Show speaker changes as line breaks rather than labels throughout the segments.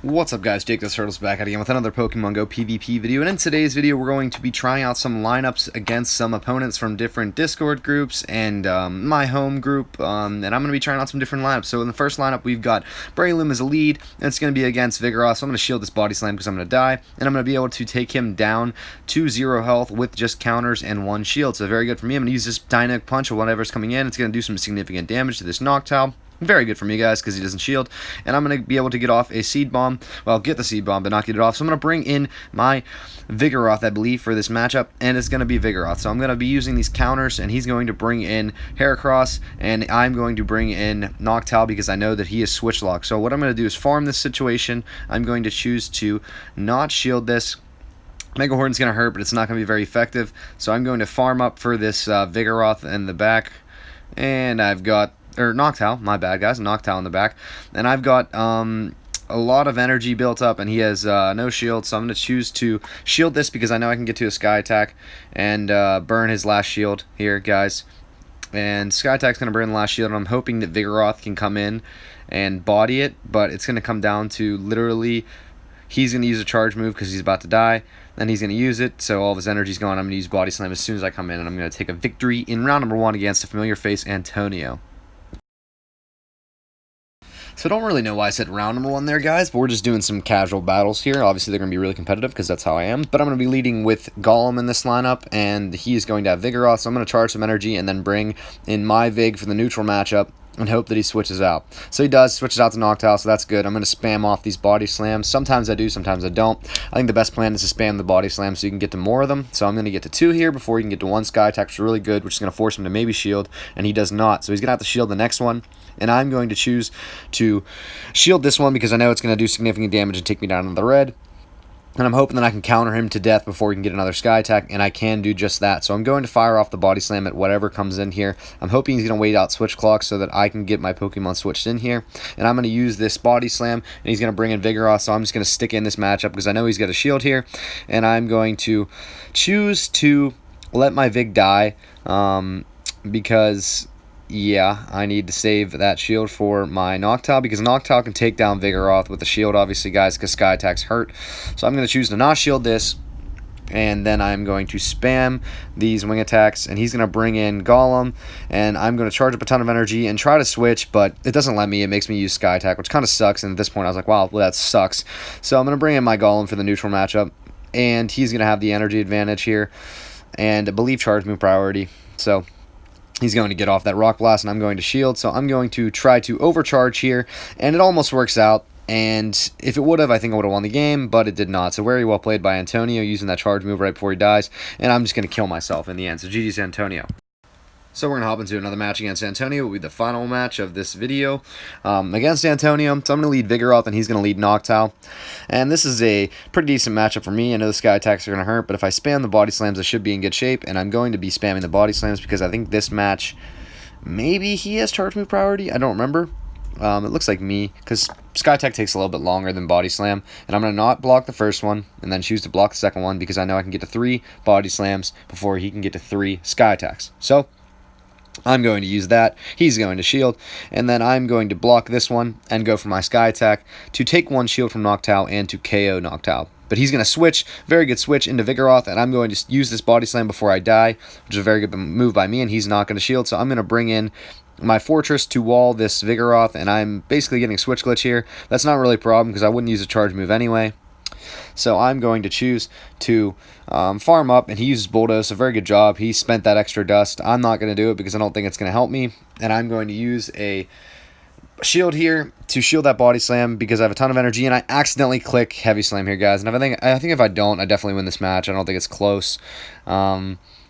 What's up guys, Jake the Turtle's back at again with another Pokemon Go PvP video, and in today's video we're going to be trying out some lineups against some opponents from different Discord groups and my home group, and I'm going to be trying out some different lineups. So in the first lineup we've got Breloom as a lead, and it's going to be against Vigoroth, so I'm going to shield this Body Slam because I'm going to die, and I'm going to be able to take him down to 0 health with just counters and 1 shield, so very good for me. I'm going to use this Dynamic Punch or whatever's coming in. It's going to do some significant damage to this Noctowl. Very good for me, guys, because he doesn't shield. And I'm going to be able to get off a Seed Bomb. Well, get the Seed Bomb, but not get it off. So I'm going to bring in my Vigoroth, I believe, for this matchup. And it's going to be Vigoroth. So I'm going to be using these counters, and he's going to bring in Heracross. And I'm going to bring in Noctowl because I know that he is Switch Lock. So what I'm going to do is farm this situation. I'm going to choose to not shield this. Mega Horton's going to hurt, but it's not going to be very effective. So I'm going to farm up for this Vigoroth in the back. And I've got... or Noctowl, my bad guys, Noctowl in the back, and I've got a lot of energy built up, and he has no shield, so I'm going to choose to shield this because I know I can get to a Sky Attack and burn his last shield here, guys. And Sky Attack's going to burn the last shield, and I'm hoping that Vigoroth can come in and body it, but it's going to come down to literally he's going to use a charge move because he's about to die. Then he's going to use it, so all of his energy's gone. I'm going to use Body Slam as soon as I come in, and I'm going to take a victory in round number 1 against a familiar face, Antonio. So I don't really know why I said round number 1 there, guys, but we're just doing some casual battles here. Obviously, they're going to be really competitive because that's how I am. But I'm going to be leading with Golem in this lineup, and he is going to have Vigoroth, so I'm going to charge some energy and then bring in my Vig for the neutral matchup and hope that he switches out. So he does, switches out to Noctowl, so that's good. I'm going to spam off these Body Slams. Sometimes I do, sometimes I don't. I think the best plan is to spam the Body Slam so you can get to more of them. So I'm going to get to 2 here before you can get to 1 Sky Attack, which is really good, which is going to force him to maybe shield, and he does not. So he's going to have to shield the next one, and I'm going to choose to shield this one because I know it's going to do significant damage and take me down in the red. And I'm hoping that I can counter him to death before he can get another Sky Attack, and I can do just that. So I'm going to fire off the Body Slam at whatever comes in here. I'm hoping he's going to wait out Switch Clock so that I can get my Pokemon switched in here. And I'm going to use this Body Slam, and he's going to bring in Vigoroth, so I'm just going to stick in this matchup because I know he's got a shield here. And I'm going to choose to let my Vig die because... yeah, I need to save that shield for my Noctowl because Noctowl can take down Vigoroth with the shield, obviously, guys, because Sky Attacks hurt. So I'm going to choose to not shield this, and then I'm going to spam these wing attacks, and he's going to bring in Golem, and I'm going to charge up a ton of energy and try to switch, but it doesn't let me. It makes me use Sky Attack, which kind of sucks, and at this point I was like, wow, well, that sucks. So I'm going to bring in my Golem for the neutral matchup, and he's going to have the energy advantage here, and I believe charge move priority, so... he's going to get off that Rock Blast, and I'm going to shield, so I'm going to try to overcharge here, and it almost works out, and if it would have, I think I would have won the game, but it did not, so very well played by Antonio, using that charge move right before he dies, and I'm just going to kill myself in the end, so GG's Antonio. So we're going to hop into another match against Antonio. It will be the final match of this video against Antonio. So I'm going to lead Vigoroth, and he's going to lead Noctowl. And this is a pretty decent matchup for me. I know the Sky Attacks are going to hurt, but if I spam the Body Slams, I should be in good shape. And I'm going to be spamming the Body Slams because I think this match, maybe he has Charge Move priority. I don't remember. It looks like me, because Sky Attack takes a little bit longer than Body Slam. And I'm going to not block the first one, and then choose to block the second one, because I know I can get to 3 Body Slams before he can get to 3 Sky Attacks. So... I'm going to use that, he's going to shield, and then I'm going to block this one and go for my Sky Attack to take 1 shield from Noctowl and to KO Noctowl. But he's going to switch, very good switch into Vigoroth, and I'm going to use this Body Slam before I die, which is a very good move by me, and he's not going to shield, so I'm going to bring in my Fortress to wall this Vigoroth, and I'm basically getting Switch Glitch here. That's not really a problem because I wouldn't use a charge move anyway. So I'm going to choose to farm up, and he uses Bulldoze, so very good job. He spent that extra dust. I'm not going to do it because I don't think it's going to help me, and I'm going to use a shield here to shield that Body Slam because I have a ton of energy, and I accidentally click Heavy Slam here, guys. And I think if I don't, I definitely win this match. I don't think it's close.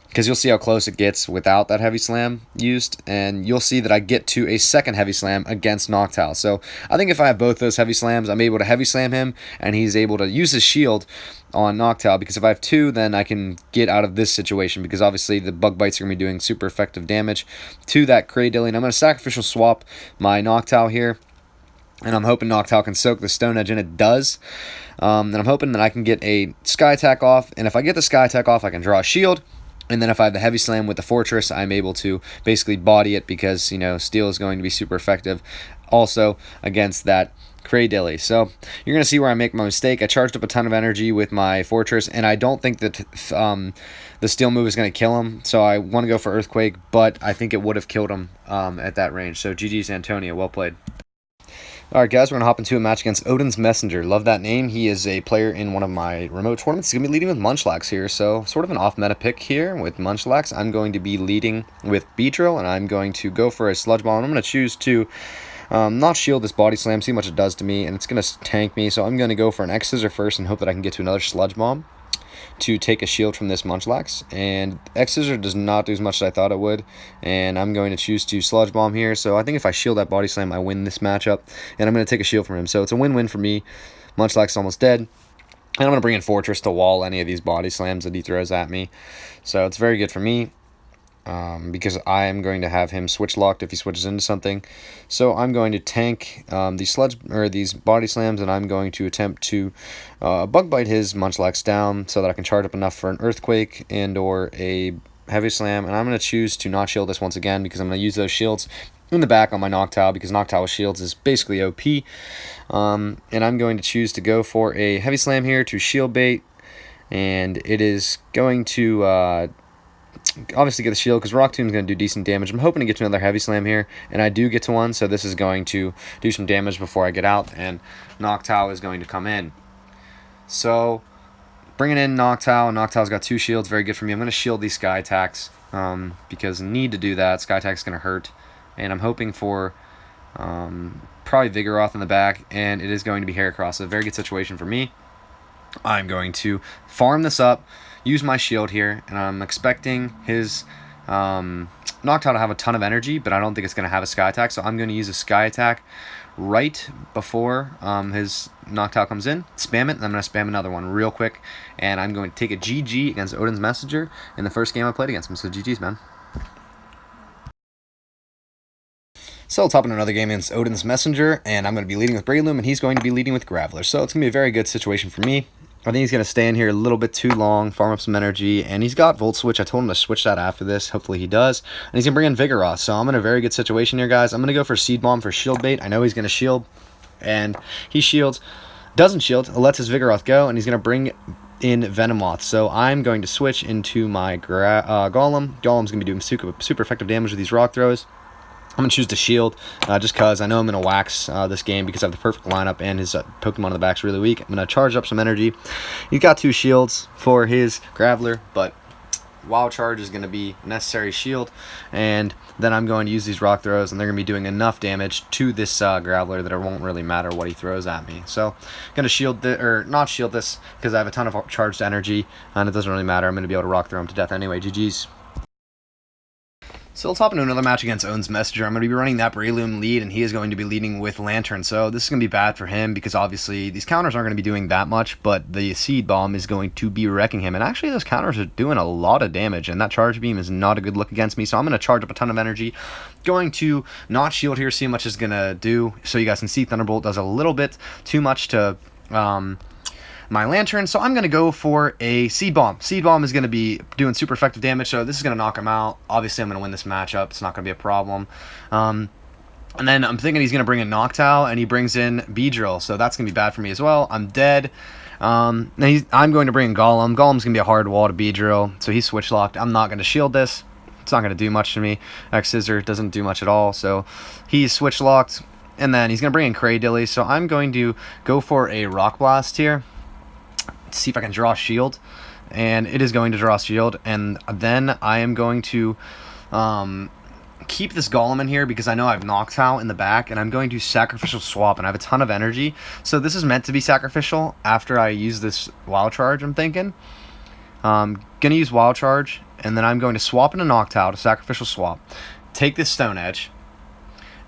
Because you'll see how close it gets without that Heavy Slam used, and you'll see that I get to a second Heavy Slam against Noctowl. So I think if I have both those Heavy Slams, I'm able to Heavy Slam him, and he's able to use his shield on Noctowl, because if I have 2, then I can get out of this situation, because obviously the Bug Bites are going to be doing super effective damage to that Cradillion. I'm going to Sacrificial Swap my Noctowl here, and I'm hoping Noctowl can soak the Stone Edge, and it does. And I'm hoping that I can get a Sky Attack off, and if I get the Sky Attack off, I can draw a shield. And then if I have the Heavy Slam with the Fortress, I'm able to basically body it because, you know, Steel is going to be super effective also against that Dilly. So you're going to see where I make my mistake. I charged up a ton of energy with my Fortress, and I don't think that the Steel move is going to kill him. So I want to go for Earthquake, but I think it would have killed him at that range. So GG's Antonio, well played. Alright guys, we're going to hop into a match against Odin's Messenger. Love that name. He is a player in one of my remote tournaments. He's going to be leading with Munchlax here, so sort of an off-meta pick here with Munchlax. I'm going to be leading with Beedrill, and I'm going to go for a Sludge Bomb. I'm going to choose to not shield this Body Slam, see how much it does to me, and it's going to tank me, so I'm going to go for an X-Scissor first and hope that I can get to another Sludge Bomb to take a shield from this Munchlax, and X-Scissor does not do as much as I thought it would, and I'm going to choose to Sludge Bomb here, so I think if I shield that Body Slam, I win this matchup, and I'm going to take a shield from him, so it's a win-win for me. Munchlax is almost dead, and I'm going to bring in Fortress to wall any of these Body Slams that he throws at me, so it's very good for me. Because I am going to have him switch locked if he switches into something. So I'm going to tank these Body Slams, and I'm going to attempt to Bug Bite his Munchlax down so that I can charge up enough for an Earthquake and or a Heavy Slam. And I'm going to choose to not shield this once again because I'm going to use those shields in the back on my Noctowl because Noctowl with shields is basically OP. And I'm going to choose to go for a Heavy Slam here to shield bait, and it is going to obviously get the shield because Rock Tomb is going to do decent damage. I'm hoping to get to another Heavy Slam here, and I do get to one, so this is going to do some damage before I get out, and Noctowl is going to come in. So, bringing in Noctowl, and Noctowl's got 2 shields, very good for me. I'm going to shield these Sky Attacks because I need to do that. Sky Attack's going to hurt, and I'm hoping for probably Vigoroth in the back, and it is going to be Heracross, so a very good situation for me. I'm going to farm this up, use my shield here, and I'm expecting his Noctowl to have a ton of energy, but I don't think it's going to have a Sky Attack, so I'm going to use a Sky Attack right before his Noctowl comes in, spam it, and I'm going to spam another one real quick, and I'm going to take a GG against Odin's Messenger in the first game I played against him, so GG's, man. So let's hop into another game against Odin's Messenger, and I'm going to be leading with Breloom, and he's going to be leading with Graveler, so it's going to be a very good situation for me. I think he's going to stay in here a little bit too long, farm up some energy, and he's got Volt Switch. I told him to switch that after this. Hopefully he does. And he's going to bring in Vigoroth, so I'm in a very good situation here, guys. I'm going to go for Seed Bomb for Shield Bait. I know he's going to shield, and he shields. Doesn't shield, lets his Vigoroth go, and he's going to bring in Venomoth. So I'm going to switch into my Golem. Golem's going to be doing super effective damage with these rock throws. I'm going to choose to shield just because I know I'm going to wax this game because I have the perfect lineup and his Pokemon in the back's really weak. I'm going to charge up some energy. He's got 2 shields for his Graveler, but Wild Charge is going to be a necessary shield. And then I'm going to use these rock throws, and they're going to be doing enough damage to this Graveler that it won't really matter what he throws at me. So I'm going to shield not shield this because I have a ton of charged energy, and it doesn't really matter. I'm going to be able to rock throw him to death anyway. GG's. So let's hop into another match against Odin's Messenger. I'm going to be running that Breloom lead, and he is going to be leading with Lantern. So this is going to be bad for him because obviously these counters aren't going to be doing that much, but the Seed Bomb is going to be wrecking him. And actually those counters are doing a lot of damage, and that Charge Beam is not a good look against me. So I'm going to charge up a ton of energy. Going to not shield here, see how much it's going to do. So you guys can see Thunderbolt does a little bit too much to my Lantern, so I'm going to go for a Seed Bomb. Seed Bomb is going to be doing super effective damage, so this is going to knock him out. Obviously, I'm going to win this matchup. It's not going to be a problem. And then I'm thinking he's going to bring in Noctowl, and he brings in Beedrill, so that's going to be bad for me as well. I'm dead. I'm going to bring in Golem. Golem's going to be a hard wall to Beedrill, so he's switch locked. I'm not going to shield this. It's not going to do much to me. X-Scissor doesn't do much at all, so he's switch locked. And then he's going to bring in Cradilly, so I'm going to go for a Rock Blast here. See if I can draw shield, and it is going to draw shield, and then I am going to keep this Golem in here because I know I have Noctowl in the back, and I'm going to Sacrificial Swap, and I have a ton of energy, so this is meant to be sacrificial after I use this Wild Charge. I'm thinking gonna use Wild Charge, and then I'm going to swap into Noctowl to Sacrificial Swap, take this Stone Edge,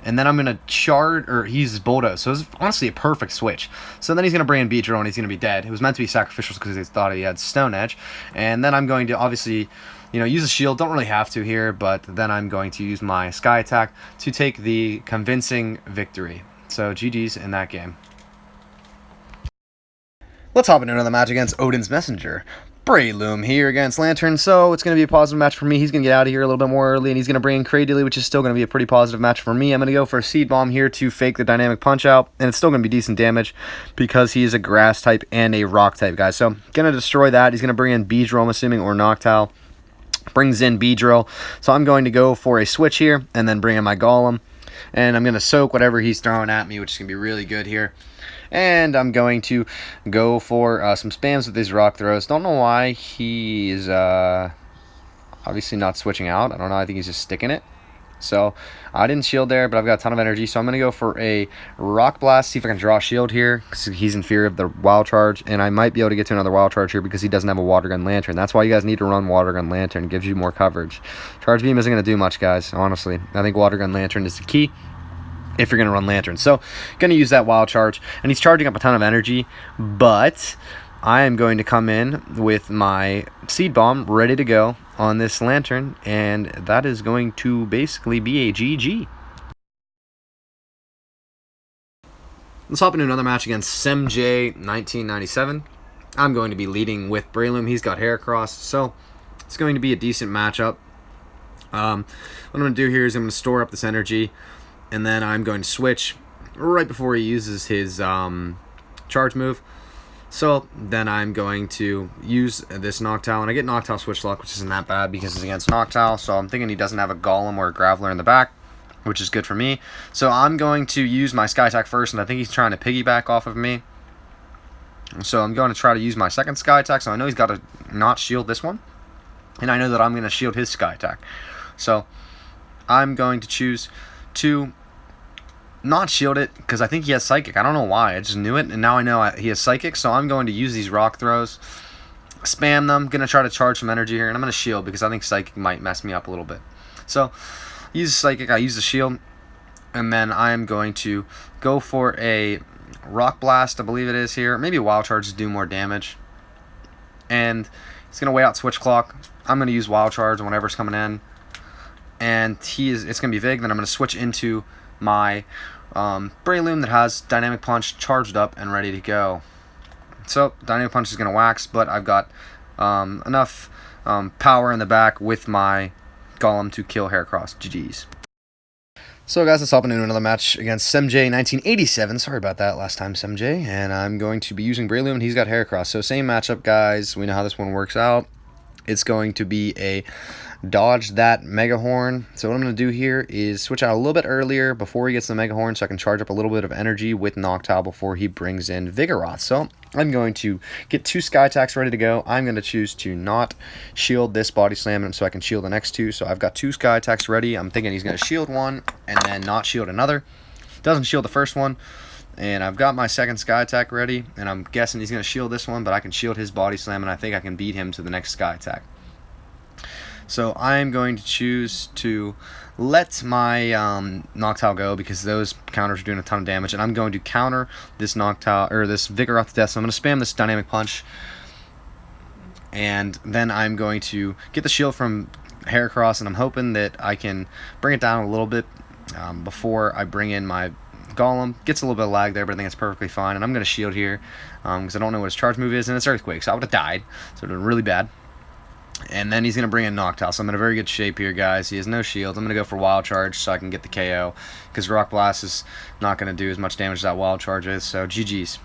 and then I'm going to charge, or he uses Bulldoze. So it's honestly a perfect switch. So then he's going to bring in Beedrill, and he's going to be dead. It was meant to be sacrificial because he thought he had Stone Edge. And then I'm going to obviously, use a shield. Don't really have to here, but then I'm going to use my Sky Attack to take the convincing victory. So GG's in that game. Let's hop into another match against Odin's Messenger. Breloom here against Lantern, so it's going to be a positive match for me. He's going to get out of here a little bit more early, and he's going to bring in Cradily, which is still going to be a pretty positive match for me. I'm going to go for a Seed Bomb here to fake the Dynamic Punch out, and it's still going to be decent damage because he is a Grass type and a Rock type, guys. So, going to destroy that. He's going to bring in Beedrill, I'm assuming, or Noctowl. Brings in Beedrill, so I'm going to go for a switch here, and then bring in my Golem. And I'm going to soak whatever he's throwing at me, which is going to be really good here. And I'm going to go for some spams with these rock throws. Don't know why he is obviously not switching out. I don't know. I think he's just sticking it. So I didn't shield there, but I've got a ton of energy. So I'm going to go for a Rock Blast, see if I can draw a shield here, because he's in fear of the Wild Charge. And I might be able to get to another Wild Charge here because he doesn't have a Water Gun Lantern. That's why you guys need to run Water Gun Lantern. It gives you more coverage. Charge Beam isn't going to do much, guys, honestly. I think Water Gun Lantern is the key if you're going to run Lantern. So, going to use that Wild Charge. And he's charging up a ton of energy, but I am going to come in with my Seed Bomb ready to go on this Lantern, and that is going to basically be a GG. Let's hop into another match against SemJ1997. I'm going to be leading with Breloom. He's got Heracross, so it's going to be a decent matchup. What I'm going to do here is I'm going to store up this energy, and then I'm going to switch right before he uses his charge move. So then I'm going to use this Noctowl, and I get Noctowl Switch Lock, which isn't that bad because it's against Noctowl. So I'm thinking he doesn't have a Golem or a Graveler in the back, which is good for me. So I'm going to use my Sky Attack first, and I think he's trying to piggyback off of me. So I'm going to try to use my second Sky Attack. So I know he's got to not shield this one, and I know that I'm going to shield his Sky Attack. So I'm going to choose to not shield it because I think he has Psychic. I don't know why. I just knew it, and now I know he has Psychic. So I'm going to use these Rock Throws, spam them. Going to try to charge some energy here, and I'm going to shield because I think Psychic might mess me up a little bit. So use Psychic. I use the shield, and then I'm going to go for a Rock Blast, I believe it is here. Maybe a Wild Charge to do more damage. And he's going to wait out Switch Clock. I'm going to use Wild Charge on whatever's coming in. And it's going to be Vig. Then I'm going to switch into my Breloom that has Dynamic Punch charged up and ready to go. So Dynamic Punch is going to wax, but I've got enough power in the back with my Golem to kill Heracross. GG's. So guys, let's hop into another match against SemJ1987. Sorry about that last time, SemJ. And I'm going to be using Breloom, and he's got Heracross. So same matchup, guys. We know how this one works out. It's going to be a dodge that Mega Horn. So what I'm going to do here is switch out a little bit earlier before he gets the Mega Horn so I can charge up a little bit of energy with Noctowl before he brings in Vigoroth. So I'm going to get two Sky Attacks ready to go. I'm going to choose to not shield this Body Slam so I can shield the next two. So I've got two Sky Attacks ready. I'm thinking he's going to shield one and then not shield another. Doesn't shield the first one. And I've got my second Sky Attack ready, and I'm guessing he's going to shield this one, but I can shield his Body Slam, and I think I can beat him to the next Sky Attack. So I'm going to choose to let my Noctowl go because those counters are doing a ton of damage, and I'm going to counter this Noctowl or this Vigoroth to death. So I'm going to spam this Dynamic Punch, and then I'm going to get the shield from Heracross, and I'm hoping that I can bring it down a little bit before I bring in my Golem. Gets a little bit of lag there, but I think it's perfectly fine. And I'm going to shield here because I don't know what his charge move is, and it's Earthquake, so I would have died. So it would have been really bad. And then he's going to bring in Noctowl, so I'm in a very good shape here, guys. He has no shield. I'm going to go for Wild Charge so I can get the KO because Rock Blast is not going to do as much damage as that Wild Charge is, so GG's.